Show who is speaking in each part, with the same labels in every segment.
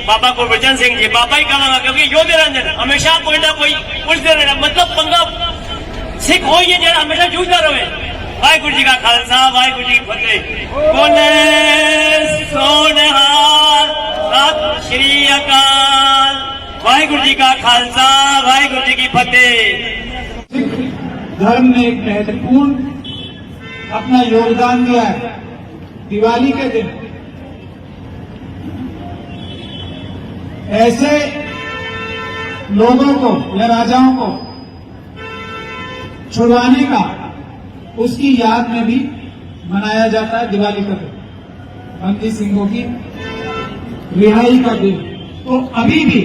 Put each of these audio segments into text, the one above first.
Speaker 1: बाबा गुरबचन सिंह जी, बाबा ही कहूंगा क्योंकि योधे रंजन हमेशा कोई ना कोई उलझते रहना, मतलब पंगा सिख हो ही जरा हमेशा जूझता रहे। वाहिगुरु जी का खालसा, वाहिगुरु जी की फतेह। बोले सोनहार, सत श्री अकाल। वाहिगुरु जी का खालसा, वाहिगुरु जी की फतेह।
Speaker 2: सिख धर्म ने एक महत्वपूर्ण अपना योगदान दिया है। दिवाली के दिन ऐसे लोगों को या राजाओं को छुड़वाने का उसकी याद में भी मनाया जाता है दिवाली का दिन, बंदी सिंहों की रिहाई का दिन। तो अभी भी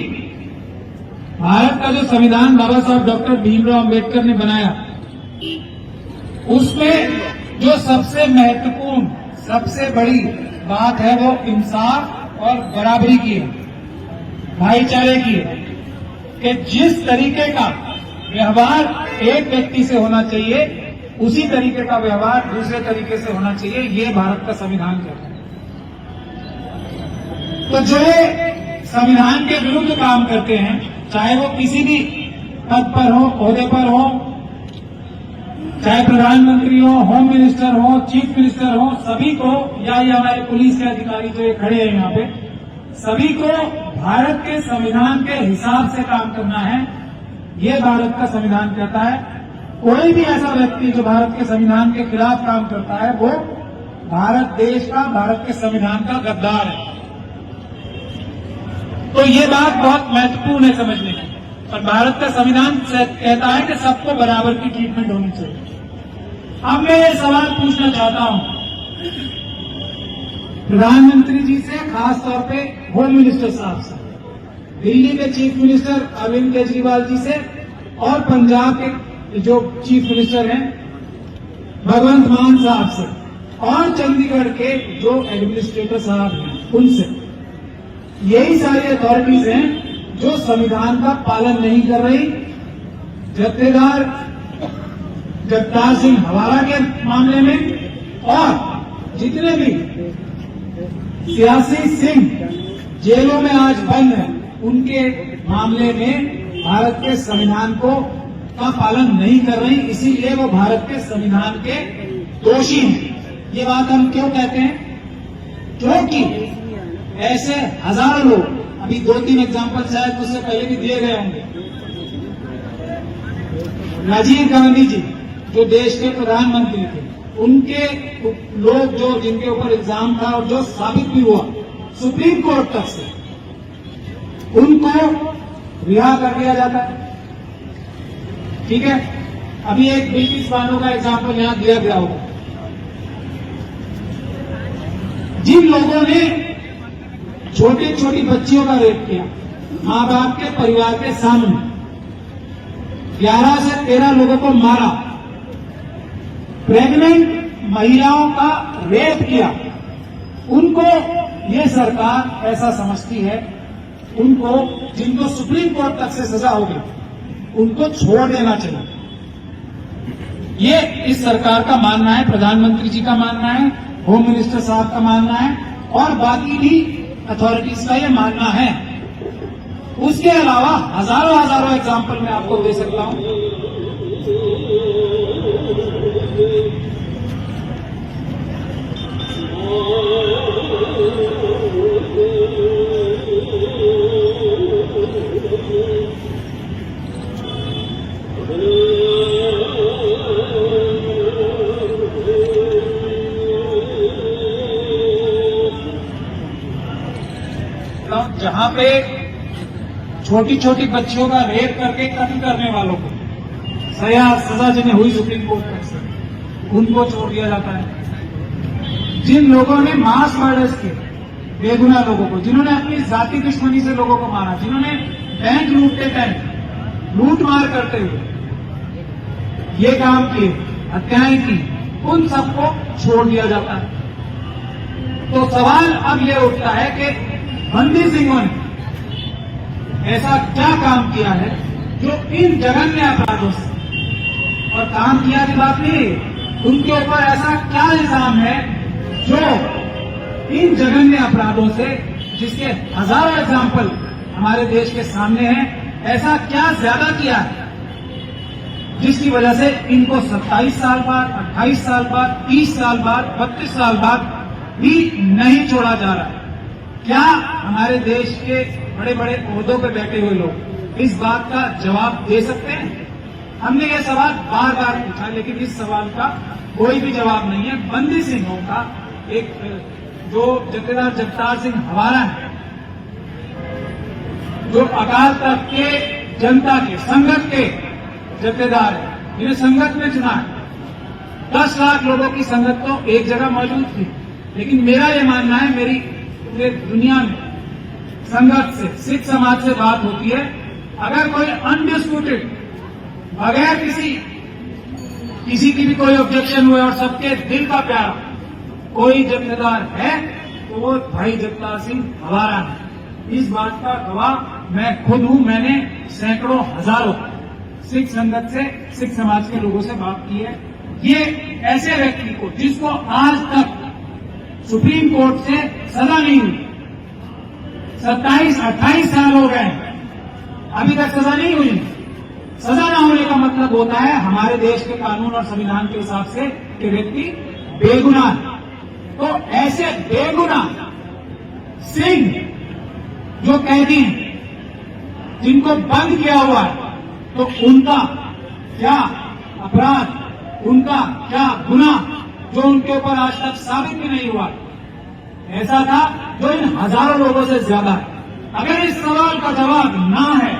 Speaker 2: भारत का जो संविधान बाबा साहब डॉक्टर भीमराव अम्बेडकर ने बनाया, उसमें जो सबसे महत्वपूर्ण, सबसे बड़ी बात है वो इंसाफ और बराबरी की है, भाईचारे की है, कि जिस तरीके का व्यवहार एक व्यक्ति से होना चाहिए उसी तरीके का व्यवहार दूसरे तरीके से होना चाहिए, ये भारत का संविधान कहता है। तो जो संविधान के विरुद्ध काम करते हैं, चाहे वो किसी भी पद पर हो, ओहदे पर हो, चाहे प्रधानमंत्री हो, होम मिनिस्टर हो, चीफ मिनिस्टर हो, सभी को, या ये हमारे पुलिस के अधिकारी जो ये खड़े हैं यहाँ पे, सभी को भारत के संविधान के हिसाब से काम करना है, ये भारत का संविधान कहता है। कोई भी ऐसा व्यक्ति जो भारत के संविधान के खिलाफ काम करता है वो भारत देश का, भारत के संविधान का गद्दार है। तो ये बात बहुत महत्वपूर्ण है समझने की। और भारत का संविधान कहता है कि सबको बराबर की ट्रीटमेंट होनी चाहिए। अब मैं ये सवाल पूछना चाहता हूं प्रधानमंत्री जी से, खास तौर पे होम मिनिस्टर साहब से, दिल्ली के चीफ मिनिस्टर अरविंद केजरीवाल जी से, और पंजाब के जो चीफ मिनिस्टर हैं भगवंत मान साहब से, और चंडीगढ़ के जो एडमिनिस्ट्रेटर साहब हैं उनसे। यही सारी अथॉरिटीज हैं जो संविधान का पालन नहीं कर रही। जत्थेदार जगतार सिंह हवाला के मामले में और जितने भी सियासी सिंह जेलों में आज बंद हैं, उनके मामले में भारत के संविधान का पालन नहीं कर रही, इसीलिए वो भारत के संविधान के दोषी हैं। ये बात हम क्यों कहते हैं? क्योंकि ऐसे हजारों लोग, अभी 2-3 एग्जाम्पल शायद उससे पहले भी दिए गए होंगे। राजीव गांधी जी जो देश के प्रधानमंत्री थे, उनके लोग जो जिनके ऊपर इल्जाम था और जो साबित भी हुआ सुप्रीम कोर्ट तक से, उनको रिहा कर दिया जाता है। ठीक है, अभी एक ब्रिटिश वालों का एग्जाम्पल यहां दिया गया होगा। जिन लोगों ने छोटी छोटी बच्चियों का रेप किया, मां बाप के परिवार के सामने 11 से 13 लोगों को मारा, प्रेग्नेंट महिलाओं का रेप किया, उनको ये सरकार ऐसा समझती है, उनको जिनको सुप्रीम कोर्ट तक से सजा हो गई, उनको छोड़ देना चाहिए। ये इस सरकार का मानना है, प्रधानमंत्री जी का मानना है, होम मिनिस्टर साहब का मानना है, और बाकी भी अथॉरिटीज का ये मानना है। उसके अलावा हजारों एग्जाम्पल मैं आपको दे सकता हूं। जहां पे छोटी छोटी बच्चियों का रेप करके कत्ल करने वालों को सजा जिन्हें हुई सुप्रीम कोर्ट तक से, उनको छोड़ दिया जाता है। जिन लोगों ने मास मर्डर्स किए, बेगुनाह लोगों को, जिन्होंने अपनी जाति दुश्मनी से लोगों को मारा, जिन्होंने बैंक लूटते टाइम लूट मार करते हुए ये काम किए, हत्याएं की, उन सबको छोड़ दिया जाता है। तो सवाल अब ये उठता है कि बंदी सिंहों ने ऐसा क्या काम किया है जो इन जघन्य अपराधों से, और काम किया की बात नहीं, उनके ऊपर ऐसा क्या इल्जाम है जो इन जघन्य अपराधों से जिसके हजारों एग्जाम्पल हमारे देश के सामने हैं, ऐसा क्या ज्यादा किया है जिसकी वजह से इनको 27 साल बाद, 28 साल बाद, 30 साल बाद, 32 साल बाद भी नहीं छोड़ा जा रहा है? क्या हमारे देश के बड़े बड़े ओहदों पर बैठे हुए लोग इस बात का जवाब दे सकते हैं? हमने ये सवाल बार बार पूछा, लेकिन इस सवाल का कोई भी जवाब नहीं है। बंदी सिंहों का एक जो जत्थेदार जगतार सिंह हवारा है, जो अकाल तख्त के जनता के संगत के जत्थेदार है, जिन्हें संगत में चुना है, 10 लाख लोगों की संगत तो एक जगह मौजूद थी। लेकिन मेरा ये मानना है, मेरी पूरे दुनिया में संगत से, सिख समाज से बात होती है, अगर कोई अनडिस्प्यूटेड, बगैर किसी की भी कोई ऑब्जेक्शन हुए और सबके दिल का प्यारा कोई जत्थेदार है, तो वो भाई जगतार सिंह हवारा है। इस बात का गवाह मैं खुद हूं। मैंने सैकड़ों हजारों सिख संगत से, सिख समाज के लोगों से बात की है। ये ऐसे व्यक्ति को, जिसको आज तक सुप्रीम कोर्ट से सजा नहीं हुई, 27-28 साल हो गए, अभी तक सजा नहीं हुई। सजा न होने का मतलब होता है हमारे देश के कानून और संविधान के हिसाब से कि व्यक्ति बेगुनाह है। तो ऐसे बेगुनाह सिंह जो कैदी हैं, जिनको बंद किया हुआ है, तो उनका क्या अपराध, उनका क्या गुनाह जो उनके ऊपर आज तक साबित भी नहीं हुआ, ऐसा था जो इन हजारों लोगों से ज्यादा है। अगर इस सवाल का जवाब ना है,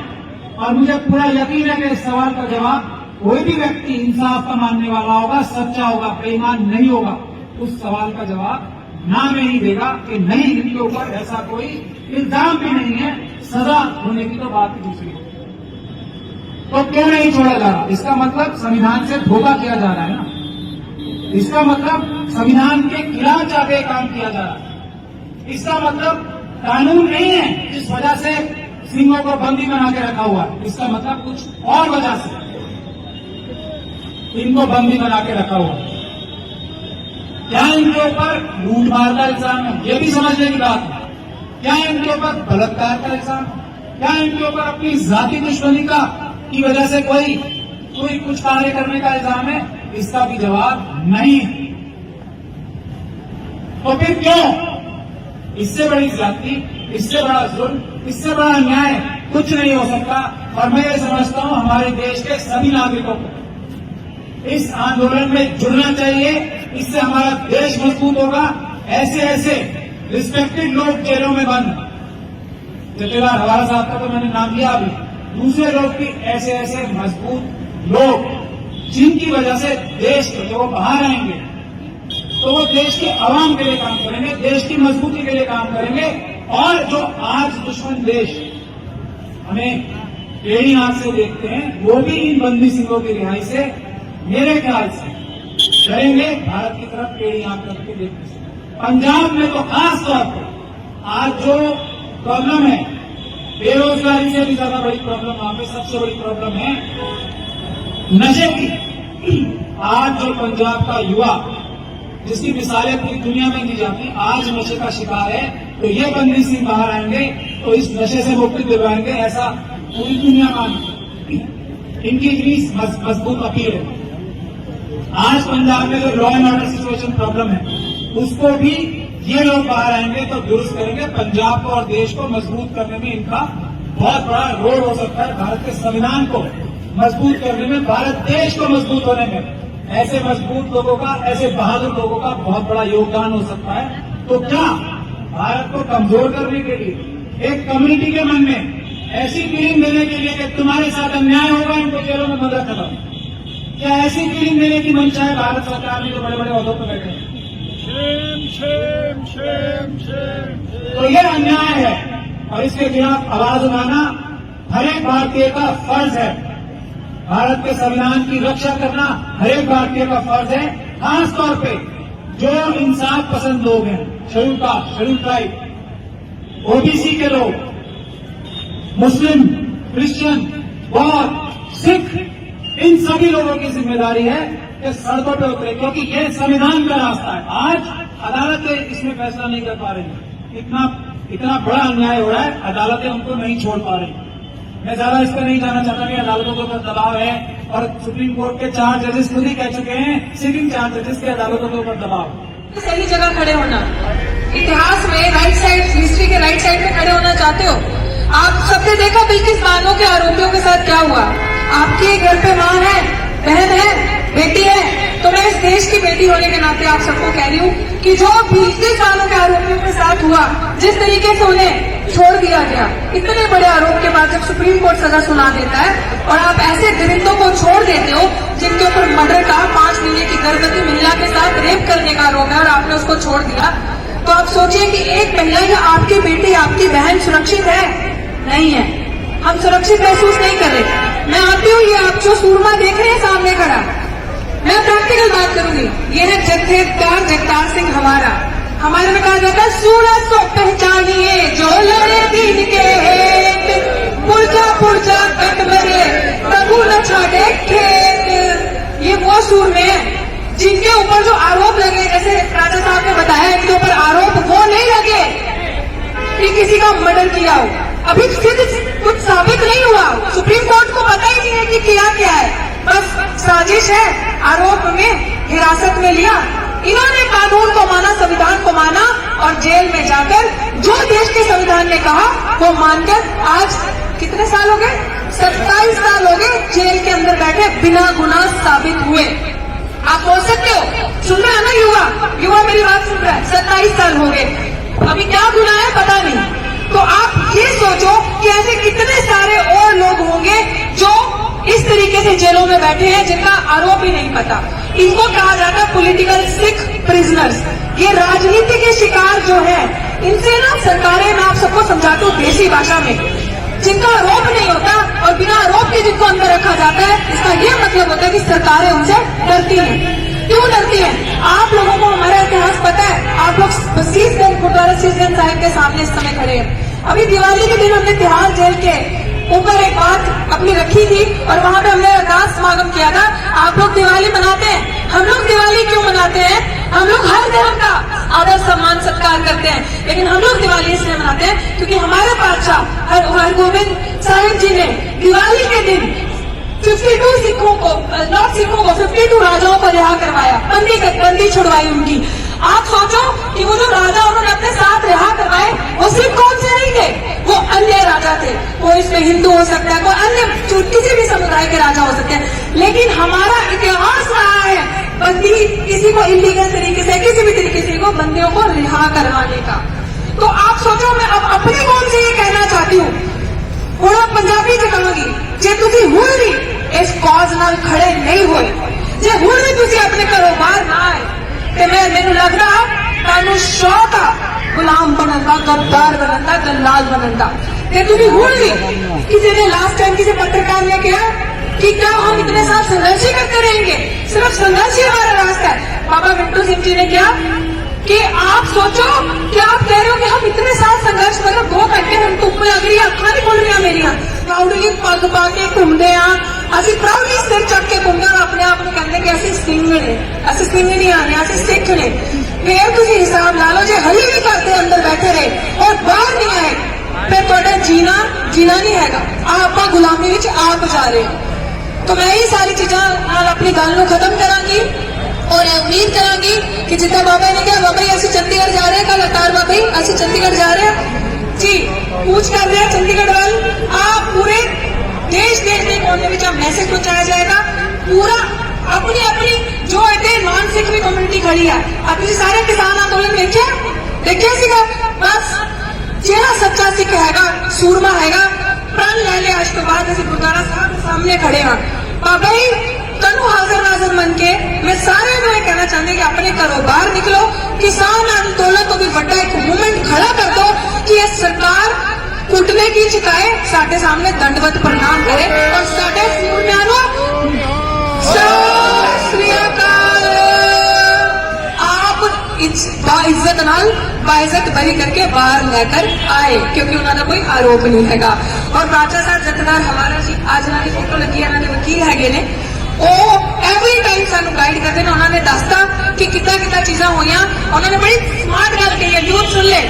Speaker 2: और मुझे पूरा यकीन है कि इस सवाल का जवाब कोई भी व्यक्ति इंसाफ का मानने वाला होगा, सच्चा होगा, बेईमान नहीं होगा, उस सवाल का जवाब ना में ही देगा कि नहीं, इनके ऊपर ऐसा कोई इल्जाम भी नहीं है, सजा होने की तो बात ही दूसरी है। तो क्यों नहीं छोड़ा जा रहा? इसका मतलब संविधान से धोखा किया जा रहा है ना। इसका मतलब संविधान के खिलाफ जाके काम किया जा रहा है। इसका मतलब कानून नहीं है जिस वजह से सिंहों को बंदी बना के रखा हुआ है। इसका मतलब कुछ और वजह से इनको बंदी बना के रखा हुआ है। क्या इनके ऊपर लूटमार का इल्जाम है? ये भी समझने की बात है। क्या इनके ऊपर बलात्कार का इल्जाम है? क्या इनके ऊपर अपनी जाति दुश्मनी की वजह से कोई कुछ कार्य करने का इल्जाम है? इसका भी जवाब नहीं है। तो फिर क्यों? इससे बड़ी जाति, इससे बड़ा जुल्म, इससे बड़ा अन्याय कुछ नहीं हो सकता। और मैं ये समझता हूं हमारे देश के सभी नागरिकों को इस आंदोलन में जुड़ना चाहिए। इससे हमारा देश मजबूत होगा। ऐसे रिस्पेक्टेड लोग जेलों में बंद, जत्थेदार हवारा साहब का तो मैंने नाम लिया अभी, दूसरे लोग भी ऐसे मजबूत लोग, जिनकी वजह से देश के, जब वो बाहर आएंगे तो वो देश के आवाम के लिए काम करेंगे, देश की मजबूती के लिए काम करेंगे। और जो आज दुश्मन देश हमें टेढ़ी आंख से देखते हैं, वो भी इन बंदी सिंहों की रिहाई से मेरे ख्याल से डरेंगे, भारत की तरफ टेढ़ी आंख करके देखने से। पंजाब में तो खास तौर पर आज जो प्रॉब्लम है, बेरोजगारी से भी ज्यादा बड़ी प्रॉब्लम वहां पे, सबसे बड़ी प्रॉब्लम है नशे की। आज जो पंजाब का युवा, जिसकी मिसालें पूरी दुनिया में दी जाती, आज नशे का शिकार है। तो ये बंदी सिंह बाहर आएंगे तो इस नशे से मुक्ति दिलवाएंगे, ऐसा पूरी दुनिया मानती है। इनकी इतनी मजबूत अपील है। आज पंजाब में जो law and order situation problem है, उसको भी ये लोग बाहर आएंगे तो दुरुस्त करेंगे। पंजाब को और देश को मजबूत करने में इनका बहुत बड़ा रोल हो सकता है। भारत के संविधान को मजबूत करने में, भारत देश को मजबूत होने में ऐसे मजबूत लोगों का, ऐसे बहादुर लोगों का बहुत बड़ा योगदान हो सकता है। तो क्या भारत को कमजोर करने के लिए, एक कम्युनिटी के मन में ऐसी फीलिंग देने के लिए कि तुम्हारे साथ अन्याय होगा, इनको जेलों में बंद रखा, क्या ऐसी फीलिंग देने की मंशा है भारत सरकार ने जो बड़े बड़े ओहदों पर बैठे हैं? तो ये अन्याय है और इसके खिलाफ आवाज उठाना हर एक भारतीय का फर्ज है। भारत के संविधान की रक्षा करना हर एक भारतीय का फर्ज है। खास तौर पे जो इंसाफ पसंद लोग हैं, schedule caste, schedule tribe, OBC के लोग, मुस्लिम, क्रिश्चियन, बौद्ध, सिख, इन सभी लोगों की जिम्मेदारी है कि सड़कों पर उतरे, क्योंकि ये संविधान का रास्ता है। आज अदालतें इसमें फैसला नहीं कर पा रही। इतना इतना बड़ा अन्याय हो रहा है, अदालतें उनको नहीं छोड़ पा रही। मैं ज्यादा इस पर नहीं जाना चाहता कि अदालतों के ऊपर दबाव है, और सुप्रीम कोर्ट के 4 जजेस खुद ही कह चुके हैं, सिटिंग 4 जजेस के अदालतों के ऊपर दबाव।
Speaker 3: सही जगह खड़े होना, इतिहास में राइट साइड, हिस्ट्री के राइट साइड में खड़े होना चाहते हो। आप सबने देखा बिल्किस बानो के आरोपियों के साथ क्या हुआ। आपके घर पे माँ है, बहन है, बेटी है, तो मैं इस देश की बेटी होने के नाते आप सबको कह रही हूँ कि जो बिल्किस बानो के आरोपियों के साथ हुआ, जिस तरीके से उन्हें छोड़ दिया गया, इतने बड़े आरोप के बाद जब सुप्रीम कोर्ट सजा सुना देता है और आप ऐसे दरिंदों को छोड़ देते हो जिनके ऊपर मर्डर का 5 महीने की गर्भवती महिला के साथ रेप करने का आरोप है और आपने उसको छोड़ दिया, तो आप सोचिए कि एक महिला या आपकी बेटी, आपकी बहन सुरक्षित है? नहीं है। हम सुरक्षित महसूस नहीं कर रहे। मैं आती हूँ, ये आप जो सूरमा देख रहे हैं सामने खड़ा, मैं प्रैक्टिकल बात करूंगी। ये है जत्थेदार जगतार सिंह हमारा। हमारे में कहा जाता है, सूरज को पहचानिए जो लड़े दिन के हेत, पुरजा पुरजा कट मरे प्रभु न छाड़े खेत। ये वो सूरमे हैं जिनके ऊपर जो आरोप लगे, जैसे राजा साहब ने बताया, इनके ऊपर आरोप वो नहीं लगे कि किसी का मर्डर किया हो। अभी फिर कुछ साबित नहीं हुआ। सुप्रीम कोर्ट को पता ही नहीं है कि किया क्या है, बस साजिश है। आरोप में हिरासत में लिया, इन्होंने कानून को माना, संविधान को माना, और जेल में जाकर जो देश के संविधान ने कहा वो मानकर आज कितने साल हो गए? 27 साल हो गए जेल के अंदर बैठे, बिना गुनाह साबित हुए। आप बोल सकते हो, सुन रहे हैं ना युवा मेरी बात सुन रहा है, 27 साल हो गए, अभी क्या गुनाह है पता नहीं। तो आप ये सोचो कि ऐसे कितने सारे और लोग होंगे जो इस तरीके से जेलों में बैठे हैं जिनका आरोप ही नहीं पता। इनको कहा जाता है पॉलिटिकल सिक प्रिजनर्स। ये राजनीति के शिकार जो है, इनसे ना सरकारें, मैं आप सबको समझाती हूँ देसी भाषा में, जिनका आरोप नहीं होता और बिना आरोप के जिनको अंदर रखा जाता है, इसका ये मतलब होता है कि सरकारें उनसे डरती हैं। क्यों डरती हैं? आप लोगों को हमारा इतिहास पता है। आप लोग शीशगंज, गुरुद्वारा शीशगंज साहिब के सामने इस समय खड़े हैं। अभी दिवाली के दिन हमने तिहाड़ जेल के ऊपर एक बात अपनी रखी थी और वहां पे हमने अरदास समागम किया था। आप लोग दिवाली मनाते हैं, हम लोग दिवाली क्यों मनाते हैं? हम लोग हर धर्म का आदर सम्मान सत्कार करते हैं, लेकिन हम लोग दिवाली इसलिए मनाते हैं क्योंकि हमारे बादशाह हरगोबिंद साहिब जी ने दिवाली के दिन 52 सिखों को, नॉट सिखों को, 52 राजाओं को रिहा करवाया, बंदी छुड़वाई उनकी। आप सोचो कि वो जो राजा उन्होंने अपने साथ रिहा करवाए, वो सिर्फ कौन से नहीं थे, वो अन्य राजा थे। वो इसमें हिंदू हो सकता है, कोई अन्य किसी भी समुदाय के राजा हो सकते हैं, लेकिन हमारा इतिहास रहा है बंदी, किसी को इलीगल तरीके से, किसी भी तरीके से को बंदियों को रिहा करवाने का। तो आप सोचो, मैं अब अपने कौन से ये कहना चाहती हूँ, थोड़ा पंजाबी च कहांगी, जे तुसी हुण भी इस कॉज नाल खड़े नहीं होए, जे हुण भी तुसी अपने घरों बाहर ना आए, ते मैनूं लगदा तुहानूं शौक आ गुलाम बनन दा, गद्दार बनन दा, दलाल बनन दा। ते तुसी हुण भी, किसी ने लास्ट टाइम किसी पत्रकार ने कहा कि क्या हम इतने साल संघर्ष ही करते रहेंगे, सिर्फ संघर्ष ही हमारा रास्ता है। बाबा मिंटू सिंह जी ने क्या कि आप सोचो कि आप कह रहे हो कि हम इतने साल संघर्ष, मतलब 2 घंटे हम धुप लग रही है, अखा नहीं खुल रही मेरिया, प्राउडली पग पा के घूमते हैं, असं प्राउडली सिर चक के घूमते हैं, अपने आप को कहते कि असं सिंह ने, असं सिंह नहीं आने, असं सिख ने। फिर तुम हिसाब ला लो, जो हली भी करते अंदर बैठे रहे और बाहर नहीं आए, फिर थोड़ा जीना नहीं हैगा, आप गुलामी विच आप जा रहे हो। तो मैं ये सारी चीजा अपनी गल को खत्म करांगी और उम्मीद करांगी कि जितना बाबा ने कहा, बाबा असं चंडीगढ़ जा रहे हैं, कल अवतार बाबा ही असं चंडीगढ़ जा रहे हैं जी, कूच कर रहे हैं चंडीगढ़ वाल। आप पूरे देश के कोने में मैसेज पहुंचाया जाएगा, पूरा अपनी अपनी जो है मानसिक भी कम्युनिटी खड़ी है। अपनी सारे किसान आंदोलन देखिए सीगा, बस जेड़ा सच्चा सिख हैगा, सूरमा हैगा, प्रण ले ले। आज तो बाद अस गुरुद्वारा साहब के सामने खड़े हाँ, बाबा जी तनु हाजिर नाजर मन के मैं सारे को ये कहना चाहती कि अपने घरों बाहर निकलो, किसान आंदोलन को भी बड़ा एक मूवमेंट खड़ा कर दो कि ये सरकार कुटने की चुकाए, साढ़े सामने दंडवत प्रणाम करे और साढ़े सूरम्यां बाइज्जत नाल बाइज्जत बरी करके बाहर लेकर आए, क्योंकि उन्होंने कोई आरोप नहीं हैगा। और राजा साहब जथेदार हमारा जी, आज उन्होंने फोटो लगी है, उन्होंने वकील हैगे ने, एवरी टाइम सानू गाइड करते हैं। उन्होंने दसता कि कितना चीजा हुई, उन्होंने बड़ी स्मार्ट गल कही है, यूथ सुन ले,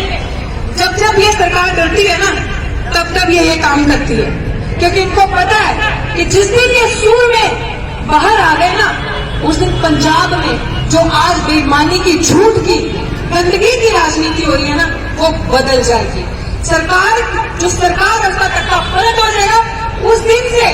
Speaker 3: जब जब ये सरकार डरती है ना, तब तब ये काम करती है, क्योंकि इनको पता है कि जिस दिन ये सूर में बाहर आ गए ना, उस दिन पंजाब में जो आज बेईमानी की, झूठ की, गंदगी की राजनीति हो रही है ना, वो बदल जाएगी। सरकार, जो सरकार उसका तख्ता पलट हो जाएगा, उस दिन से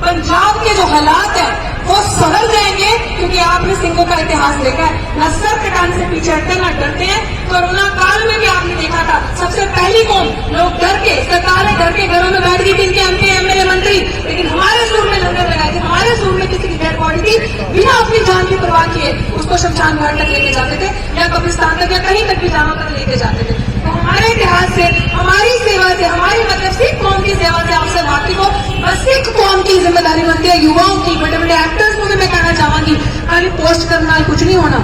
Speaker 3: पंजाब के जो हालात है वो संभल जाएंगे, क्योंकि आपने सिंहों का इतिहास देखा है, न सर कटाने से पीछे हटते न डरते हैं। कोरोना काल में भी आपने देखा था, सबसे पहली कौन लोग डर के, सरकारें डर के घरों में बैठ गई थी, इनके एमपी एमएलए मंत्री, लेकिन हमारे सूर में लंगर लगाए थे, हमारे सूर में किसी की डेड बॉडी थी, बिना अपनी जान की परवाह किए उसको शमशान घाट तक लेके जाते थे, या कब्रिस्तान तक, या कहीं तक भी जानों तक लेके जाते थे। तो हमारे इतिहास से, हमारी सेवा से, हमारी मतलब सिख कौम की सेवा से अफसर भारती को, बस सिख कौम की जिम्मेदारी बनती है, युवाओं की, बड़े बड़े एक्टर्स को भी मैं कहना चाहूंगी, खाली पोस्ट करना कुछ नहीं होना।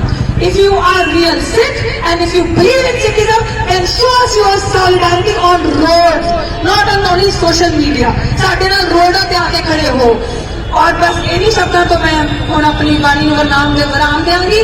Speaker 3: If you are real Sikh and if you believe in Sikhism, then show us your solidarity on roads, not on only social media. साढ़े नाल रोड ते आके खड़े हो। और बस इन्हीं शब्दों तो मैं हुण अपनी वाणी नूं नाम दे विराम देंगी।